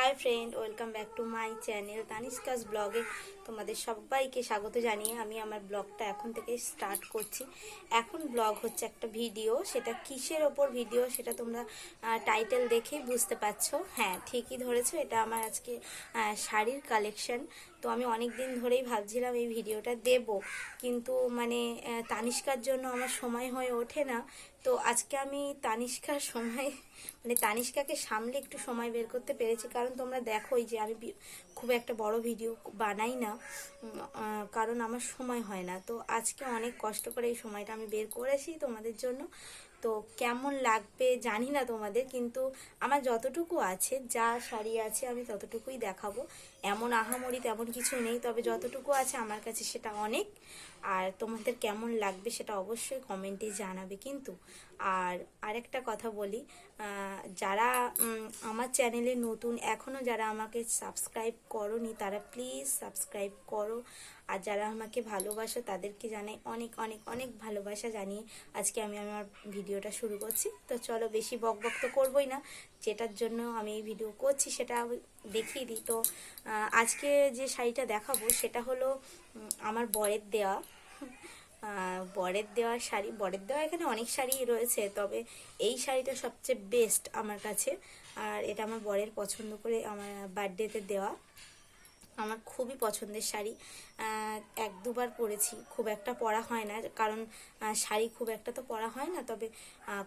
High friend, welcome back to my channel Tanishka's ব্লগে তোমাদের সবাইকে স্বাগত জানিয়ে আমি আমার ব্লগটা এখন থেকে স্টার্ট করছি। এখন ব্লগ হচ্ছে একটা ভিডিও, সেটা কিসের ওপর ভিডিও সেটা তোমরা টাইটেল দেখেই বুঝতে পারছো। হ্যাঁ, ঠিকই ধরেছো, এটা আমার আজকে শাড়ির কালেকশন। তো আমি অনেক দিন ধরেই ভাবছিলাম এই ভিডিওটা দেব, কিন্তু তানিষ্কার জন্য আমার সময় হয়ে ওঠে না। তো আজকে আমি তানিষ্কার সময় তানিষ্কাকে সামলে একটু সময় বের করতে পেরেছি, কারণ তোমরা দেখোই যে আমি খুব একটা বড় ভিডিও বানাই না, কারণ আমার সময় হয় না। তো আজকে অনেক কষ্ট করে এই সময়টা আমি বের করেছি তোমাদের জন্য। তো কেমন লাগবে জানি না তোমাদের, কিন্তু আমার যতটুকু আছে, যা শাড়ি আছে আমি ততটুকুই দেখাবো। এমন আহামরি তেমন কিছু নেই, তবে যতটুকু আছে আমার কাছে সেটা অনেক। আর তোমাদের কেমন লাগবে সেটা অবশ্যই কমেন্টে জানাবে। কিন্তু আরেকটা কথা বলি, যারা আমার চ্যানেলে নতুন, এখনও যারা আমাকে সাবস্ক্রাইব করোনি তারা প্লিজ সাবস্ক্রাইব করো। আর যারা আমাকে ভালোবাসো তাদেরকে জানাই অনেক অনেক অনেক ভালোবাসা জানিয়ে আজকে আমি আমার ভিডিওটা শুরু করছি। তো চলো, বেশি বকবক তো করবোই না, যেটার জন্য আমি এই ভিডিও করছি সেটা দেখিয়ে দিই। তো আজকে যে শাড়িটা দেখাবো সেটা হলো আমার বরের দেওয়া শাড়ি। বরের দেওয়া এখানে অনেক শাড়ি রয়েছে, তবে এই শাড়িটা সবচেয়ে বেস্ট আমার কাছে। আর এটা আমার বরের পছন্দ করে আমার বার্থডেতে দেওয়া, আমার খুবই পছন্দের শাড়ি। এক দুবার পরেছি, খুব একটা পরা হয় না, কারণ শাড়ি খুব একটা তো পরা হয় না, তবে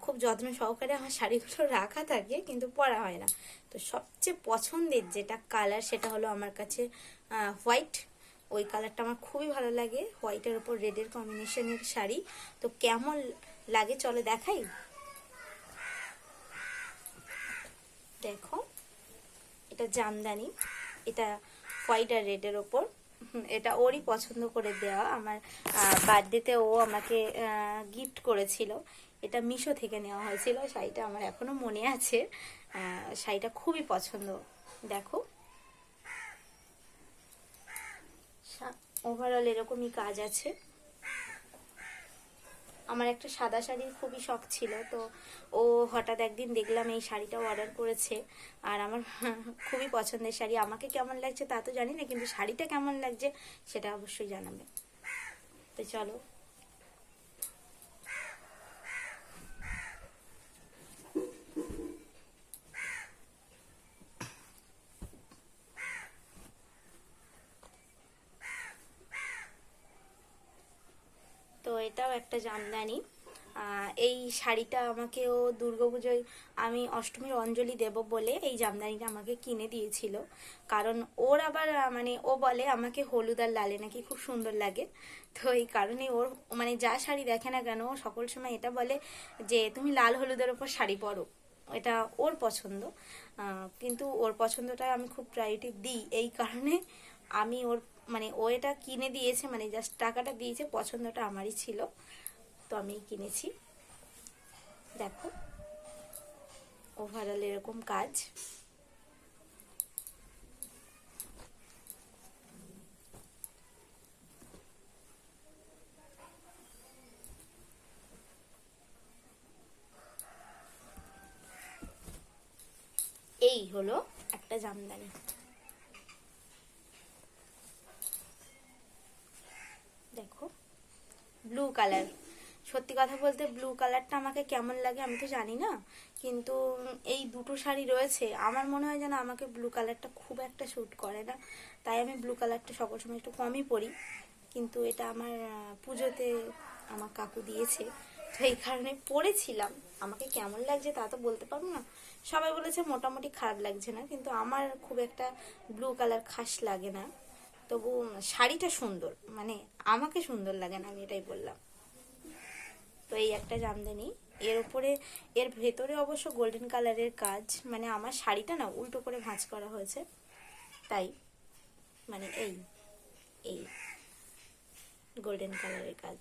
খুব যত্ন সহকারে আমার শাড়িগুলো রাখা থাকে, কিন্তু পরা হয় না। তো সবচেয়ে পছন্দের যেটা কালার সেটা হলো আমার কাছে হোয়াইট। ওই কালারটা আমার খুবই ভালো লাগে, হোয়াইটের উপর রেডের কম্বিনেশনের শাড়ি। তো কেমন লাগে চলো দেখাই। দেখো, এটা জামদানি, এটা হোয়াইট আর রেডের ওপর। এটা ওরই পছন্দ করে দেওয়া, আমার বার্থডেতে ও আমাকে গিফট করেছিল। এটা মিশো থেকে নেওয়া হয়েছিল। শাড়িটা আমার এখনো মনে আছে, শাড়িটা খুবই পছন্দ। দেখো, ওভারঅল এরকমই কাজ আছে। আমার একটা সাদা শাড়ির খুবই শখ ছিল, তো ও হঠাৎ একদিন দেখলাম এই শাড়িটা অর্ডার করেছে। আর আমার খুবই পছন্দের শাড়ি। আমাকে কেমন লাগছে তা তো জানি না, কিন্তু শাড়িটা কেমন লাগছে সেটা অবশ্যই জানাবে। তো চলো, তো এটাও একটা জামদানি। এই শাড়িটা আমাকে ও দুর্গাপুজোয় আমি অষ্টমীর অঞ্জলি দেব বলে এই জামদানিটা আমাকে কিনে দিয়েছিল। কারণ ওর আবার ও বলে আমাকে হলুদ আর লালে নাকি খুব সুন্দর লাগে। তো এই কারণে ওর যা শাড়ি দেখে না কেন ও সকল সময় এটা বলে যে তুমি লাল হলুদের ওপর শাড়ি পরো, এটা ওর পছন্দ। কিন্তু ওর পছন্দটা আমি খুব প্রায়োরিটি দিই, এই কারণে আমি ওর ও এটা কিনে দিয়েছে, জাস্ট টাকাটা দিয়েছে, পছন্দটা আমারই ছিল, তো আমি কিনেছি। দেখো, ওভারঅল এরকম কাজ। এই হলো একটা জামদানি। দেখো, ব্লু কালার। সত্যি কথা বলতে ব্লু কালারটা আমাকে কেমন লাগে আমি তো জানি না, কিন্তু এই দুটো শাড়ি রয়েছে, আমার মনে হয় যেন আমাকে ব্লু কালারটা খুব একটা স্যুট করে না, তাই আমি ব্লু কালারটা সকল সময় একটু কমই পরি। কিন্তু এটা আমার পুজোতে আমার কাকু দিয়েছে, তো এই কারণে পরেছিলাম। আমাকে কেমন লাগছে তা তো বলতে পারবো না, সবাই বলেছে মোটামুটি খারাপ লাগছে না, কিন্তু আমার খুব একটা ব্লু কালার খাস লাগে না। তবু শাড়িটা সুন্দর, আমাকে সুন্দর লাগে না, আমি এটাই বললাম। তো এই একটা জামদানি, এর উপরে এর ভেতরে অবশ্য গোল্ডেন কালারের কাজ, আমার শাড়িটা না উল্টো করে ভাঁজ করা হয়েছে, তাই এই এই গোল্ডেন কালারের কাজ।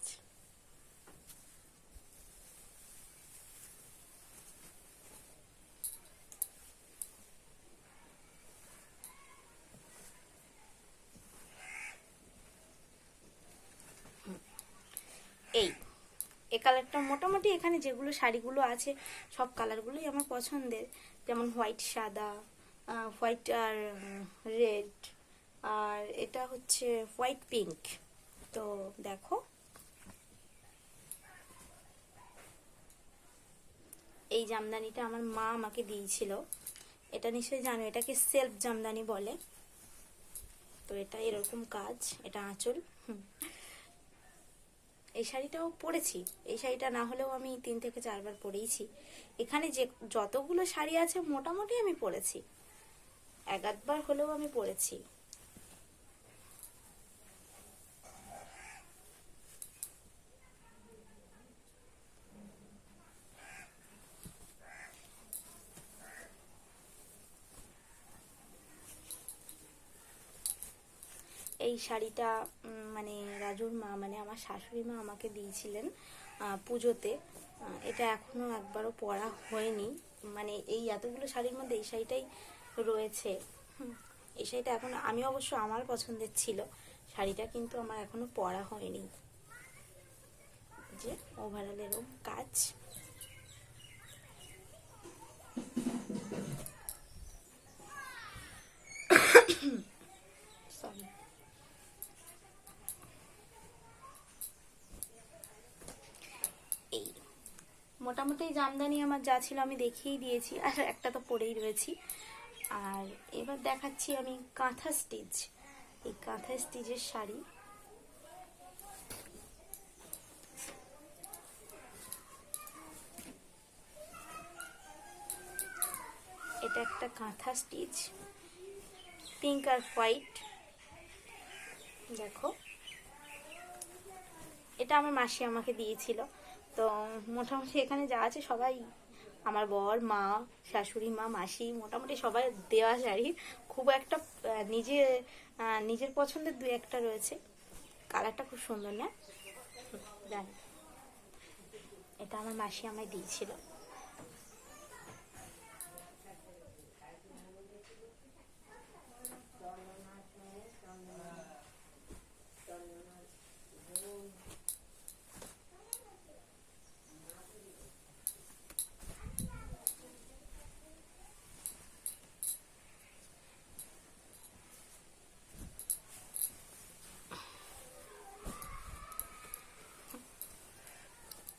এই কালারটা মোটামুটি এখানে যেগুলো শাড়িগুলো আছে সব কালারগুলোই আমার পছন্দের, যেমন হোয়াইট, সাদা, হোয়াইট আর রেড, আর এটা হচ্ছে হোয়াইট পিঙ্ক। তো দেখো, এই জামদানিটা আমার মা আমাকে দিয়েছিল। এটা নিশ্চয়ই জানো, এটাকে সেলফ জামদানি বলে। তো এটা এরকম কাজ, এটা আঁচল। এই শাড়িটাও পরেছি, এই শাড়িটা না হলেও আমি 3 থেকে 4 বার পরেইছি। এখানে যে যতগুলো শাড়ি আছে মোটামুটি আমি পরেছি, 1-8 বার হলেও আমি পরেছি। এই শাড়িটা মানে রাজুর মা, মানে আমার শাশুড়ি মা আমাকে দিয়েছিলেন পুজোতে। এটা এখনো একবারও পরা হয়নি, মানে এই এতগুলো শাড়ির মধ্যে এই শাড়িটাই রয়েছে। এই শাড়িটা এখন, আমি অবশ্য আমার পছন্দের ছিল শাড়িটা, কিন্তু আমার এখনো পরা হয়নি। যে ওভারঅল এরকম কাজ। সরি। এই মোটামুটি জামদানি আমার যা ছিল আমি দেখিয়েই দিয়েছি, আর একটা তো পরেই রয়েছি। আর এবার দেখাচ্ছি আমি কাঁথা স্টিচ। এই কাঁথা স্টিচের শাড়ি, এটা একটা কাঁথা স্টিচ, পিঙ্ক আর হোয়াইট। দেখো, এটা আমার মাসি আমাকে দিয়েছিল। তো মোটামুটি এখানে যা আছে সবাই, আমার বর, মা, শাশুড়ি মা, মাসি, মোটামুটি সবাই দেওয়া শাড়ি। খুব একটা নিজের পছন্দের 2-1টা রয়েছে। কালারটা খুব সুন্দর না? জানি, এটা আমার মাসি আমায় দিয়েছিল।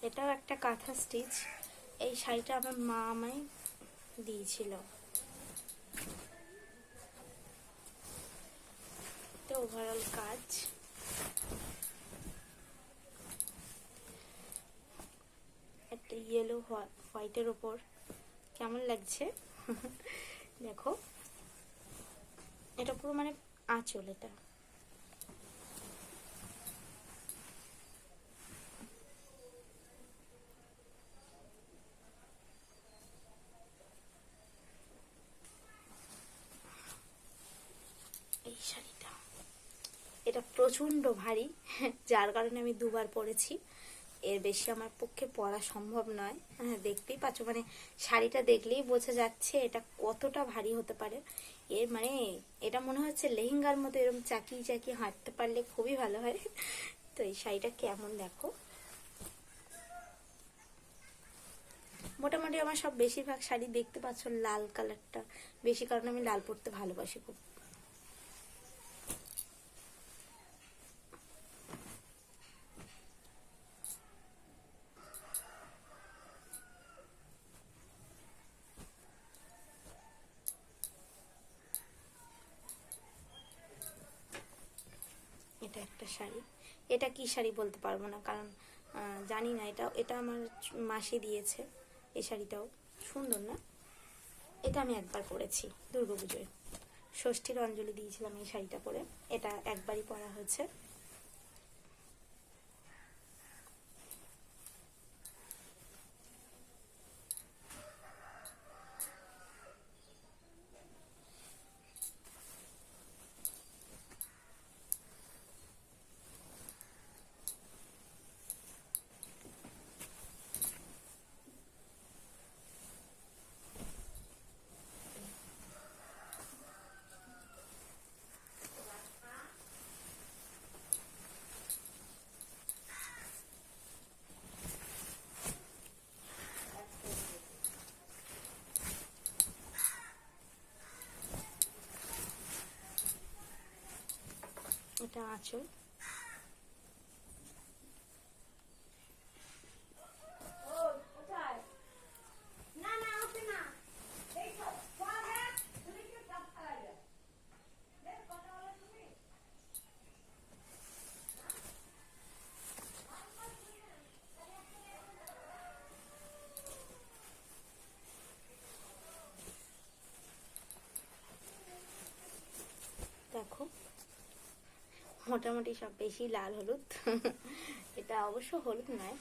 এটাও একটা কাঁথা স্টিচ। এই শাড়িটা আমার মা আমায় দিয়েছিল। তো ওভারঅল কাজ। একটা ইয়েলো হোয়াইটের ওপর কেমন লাগছে দেখো, এটা পুরো মানে আঁচল। এটা এই শাড়িটা, এটা প্রচন্ড ভারী, যার কারণে আমি 2 বার পরেছি। এর বেশি আমার পক্ষে পরা সম্ভব নয়। হ্যাঁ, দেখতেই পাচ্ছ, মানে শাড়িটা দেখলেই বোঝা যাচ্ছে এটা কতটা ভারী হতে পারে। এর মানে এটা মনে হচ্ছে লেহেঙ্গার মতো এরকম চাকিয়ে চাকিয়ে হাঁটতে পারলে খুবই ভালো হয়। তো এই শাড়িটা কেমন দেখো। মোটামুটি আমার সব বেশিরভাগ শাড়ি দেখতে পাচ্ছ লাল কালারটা বেশি, কারণ আমি লাল পরতে ভালোবাসি খুব। এটা একটা শাড়ি, এটা কি শাড়ি বলতে পারবো না, কারণ জানি না। এটা এটা আমার মাসি দিয়েছে। এই শাড়িটাও সুন্দর না? এটা আমি একবার পরেছি দুর্গাপুজোয়, ষষ্ঠীর অঞ্জলি দিয়েছিলাম এই শাড়িটা পরে। এটা একবারই পরা হয়েছে। এটা আঁচল। দেখো মোটামুটি সব বেশি লাল হলুদ। এটা অবশ্য হলুদ নয়,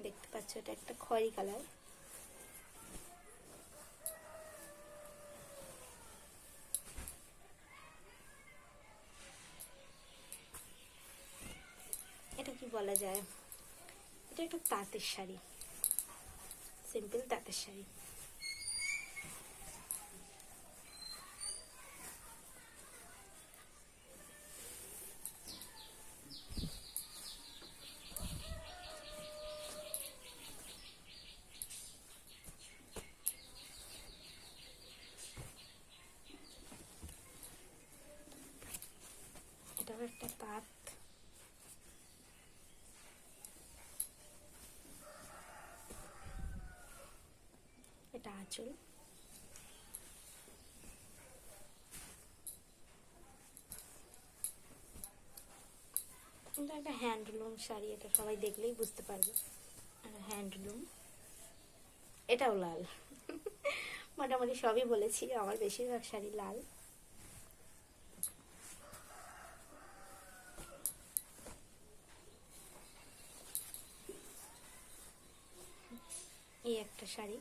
দেখতে পাচ্ছ এটা একটা খয়েরি কালার। এটা কি বলা যায়, এটা একটা তাঁতের শাড়ি, সিম্পল তাঁতের শাড়ি। এটাও একটা তাঁত। এটা আঁচল। এটা একটা হ্যান্ডলুম শাড়ি, এটা সবাই দেখলেই বুঝতে পারবে হ্যান্ডলুম। এটাও লাল। মোটামুটি সবই বলেছি, আমার বেশিরভাগ শাড়ি লাল। এই একটা শাড়ি,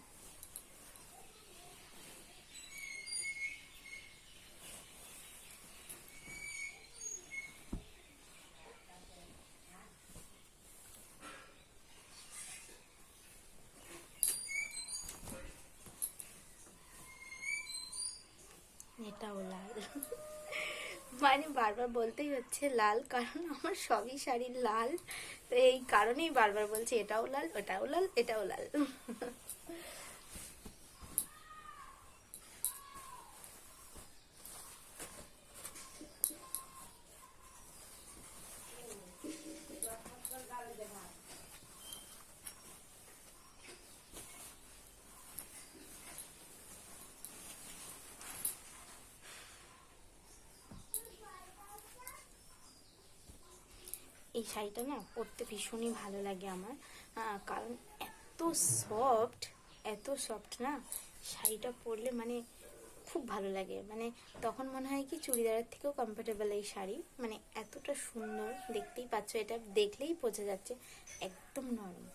এটাও লাল। মানে বারবার বলতেই হচ্ছে লাল, কারণ আমার সবই শাড়ি লাল, তো এই কারণেই বারবার বলছি এটাও লাল, ওটাও লাল, এটাও লাল। এই শাড়িটা না পরতে ভীষণই ভালো লাগে আমার, কারণ এত সফট, এত সফট না শাড়িটা পরলে, মানে খুব ভালো লাগে। মানে তখন মনে হয় কি চুড়িদারের থেকেও কমফোর্টেবল এই শাড়ি, মানে এতটা সুন্দর। দেখতেই পাচ্ছ, এটা দেখলেই বোঝা যাচ্ছে একদম নরম।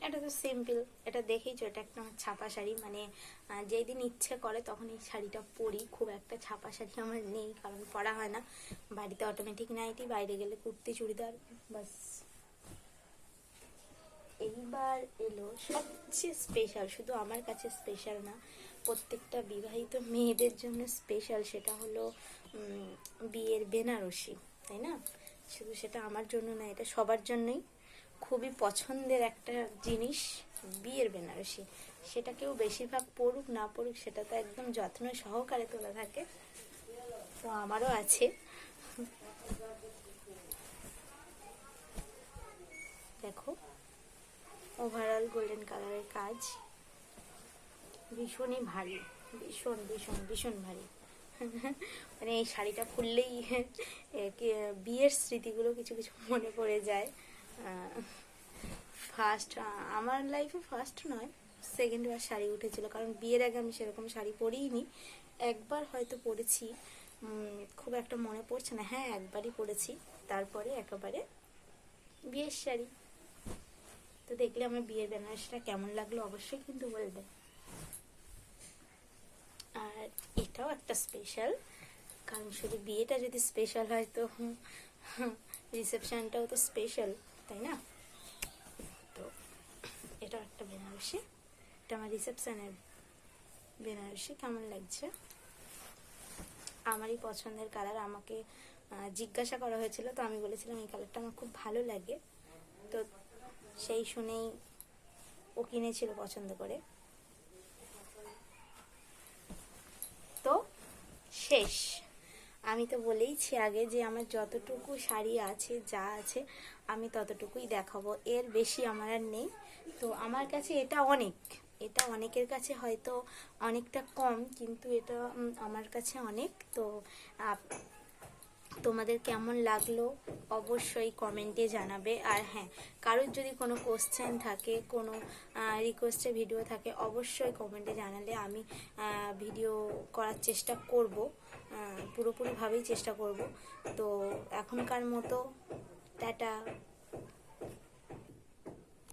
এটা তো সিম্পল, এটা দেখেইছো, এটা একটা আমার ছাপা শাড়ি। মানে যেই দিন ইচ্ছে করে তখন এই শাড়িটা পরি। খুব একটা ছাপা শাড়ি আমার নেই, কারণ পরা হয় না। বাড়িতে অটোমেটিক নাইটি, বাইরে গেলে কুর্তি চুড়িদার, বাস। এইবার এলো সবচেয়ে স্পেশাল, শুধু আমার কাছে স্পেশাল না, প্রত্যেকটা বিবাহিত মেয়েদের জন্য স্পেশাল। সেটা হলো বিয়ের বেনারসি, তাই না? শুধু সেটা আমার জন্য না, এটা সবার জন্যই খুবই পছন্দের একটা জিনিস, বিয়ের বেনারসি। সেটা কেউ বেশিরভাগ পড়ুক না পড়ুক, সেটা তো একদম যত্ন সহকারে তোলা থাকে। তো আমারও আছে। দেখো, ওভারঅল গোল্ডেন কালারের কাজ, ভীষণই ভারী, ভীষণ ভীষণ ভীষণ ভারী। মানে এই শাড়িটা খুললেই বিয়ের স্মৃতিগুলো কিছু কিছু মনে পড়ে যায়। ফার্স্ট, আমার লাইফে ফার্স্ট নয়, সেকেন্ড বার শাড়ি উঠেছিল, কারণ বিয়ের আগে আমি সেরকম শাড়ি পরিনি। একবার হয়তো পরেছি, খুব একটা মনে পড়ছে না। হ্যাঁ, একবারই পরেছি, তারপরে একেবারে বিয়ের শাড়ি। তো দেখলে আমার বিয়ের বেনারসিটা কেমন লাগলো অবশ্যই কিন্তু বলবে। আর এটাও একটা স্পেশাল, কারণ শুধু বিয়েটা যদি স্পেশাল হয় তো রিসেপশনটাও তো স্পেশাল, তাই না? তো এটাও একটা বেনারসি, এটা আমার রিসেপশনের বেনারসি। কেমন লাগছে? আমারই পছন্দের কালার। আমাকে জিজ্ঞাসা করা হয়েছিল, তো আমি বলেছিলাম এই কালারটা আমার খুব ভালো লাগে। তো সেই শুনেই ও কিনেছিল পছন্দ করে। তো শেষ, আমি তো বলেইছি আগে যে আমার যতটুকু শাড়ি আছে, যা আছে, আমি ততটুকুই দেখাবো, এর বেশি আমার আর নেই। তো আমার কাছে এটা অনেক, এটা অনেকের কাছে হয়তো অনেকটা কম, কিন্তু এটা আমার কাছে অনেক। তো তোমাদের কেমন লাগলো অবশ্যই কমেন্টে জানাবে। আর হ্যাঁ, কারোর যদি কোনো কোশ্চেন থাকে, কোনো রিকোয়েস্টের ভিডিও থাকে, অবশ্যই কমেন্টে জানালে আমি ভিডিও করার চেষ্টা করব, পুরোপুরিভাবেই চেষ্টা করব। তো এখনকার মতো টাটা।